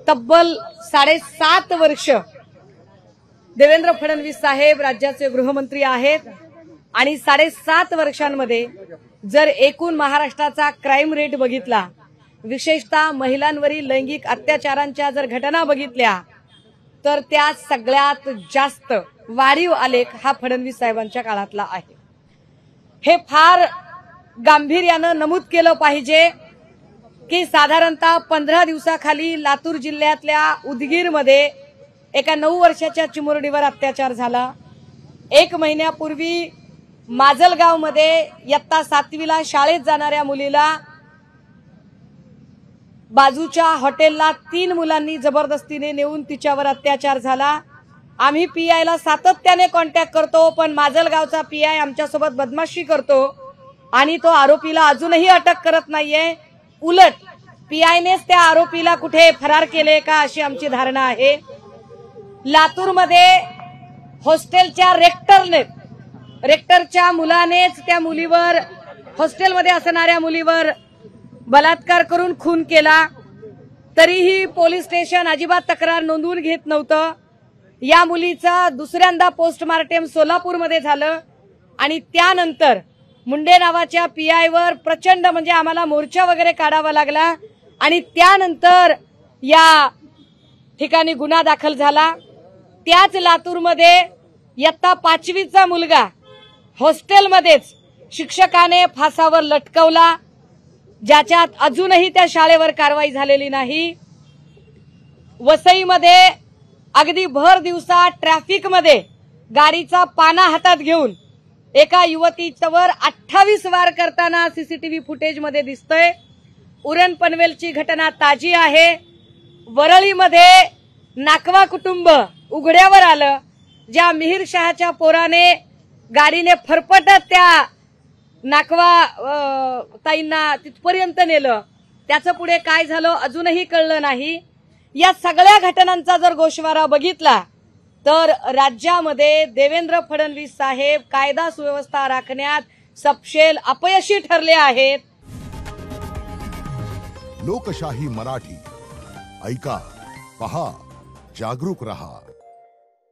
तब्बल 7.5 वर्ष देवेंद्र फडणवीस साहेब राज्याचे गृहमंत्री आहेत आणि 7.5 वर्षांमध्ये जर एकूण महाराष्ट्राचा क्राईम रेट बघितला, विशेषतः महिलांवरील लैंगिक अत्याचारांच्या जर घटना बघितल्या, तर त्या सगळ्यात जास्त वाढीव आलेख हा फडणवीस साहेबांच्या काळातला आहे। हे फार गांभीर्यानं नमूद केलं पाहिजे की साधारणतः 15 दिवसाखाली लातूर जिल्ह्यातल्या उदगीरमध्ये एका 9 वर्षाच्या चिमुरडीवर अत्याचार झाला। 1 महिन्यापूर्वी माजलगावमध्ये इयत्ता 7वीला शाळेत जाणाऱ्या मुलीला बाजूच्या हॉटेलला 3 मुलांनी जबरदस्तीने नेऊन तिच्यावर अत्याचार झाला। आम्ही पीआयला सातत्याने कॉन्टॅक्ट करतो, पण माजलगावचा पीआय आमच्यासोबत बदमाशी करतो आणि तो आरोपीला अजूनही अटक करत नाहीये। उलट पीआयनेच त्या आरोपीला कुठे फरार केले का अशी आमची धारणा आहे। लातूरमध्ये हॉस्टेलच्या रेक्टरच्या मुलानेच त्या मुलीवर, हॉस्टेलमध्ये असणाऱ्या मुलीवर बलात्कार करून खून केला, तरीही पोलीस स्टेशन अजिबात तक्रार नोंदवून घेत नव्हतं। या मुलीचा दुसऱ्यांदा पोस्टमार्टम सोलापूरमध्ये झालं आणि त्यानंतर मुंडे नावाच्या पीआयवर प्रचंड म्हणजे आम्हाला मोर्चा वगैरे काढावा लागला आणि त्यानंतर या ठिकाणी गुन्हा दाखल झाला। त्याच लातूरमध्ये इयत्ता 5वीचा मुलगा हॉस्टेलमध्येच शिक्षकाने फासावर लटकवला, ज्याच्यात अजूनही त्या शाळेवर कारवाई झालेली नाही। वसईमध्ये अगदी भर दिवसा ट्रॅफिकमध्ये गाडीचा पाना हातात घेऊन एका युवतीवर 28 वार करताना सीसीटीव्ही फुटेजमध्ये दिसतंय। उरण पनवेलची घटना ताजी आहे। वरळीमध्ये नाकवा कुटुंब उघड्यावर आलं, ज्या मिहिर शहाच्या पोराने गाडीने फरफटत त्या नाकवा ताईंना तिथपर्यंत नेलं, त्याचं पुढे काय झालं अजूनही कळलं नाही। या सगळ्या घटनांचा जर गोषवारा बघितला तर राज्यामध्ये देवेंद्र फडणवीस साहेब कायदा सुव्यवस्था राखण्यात सपशेल अपयशी ठरले आहेत। लोकशाही मराठी ऐका, पहा, जागरूक रहा।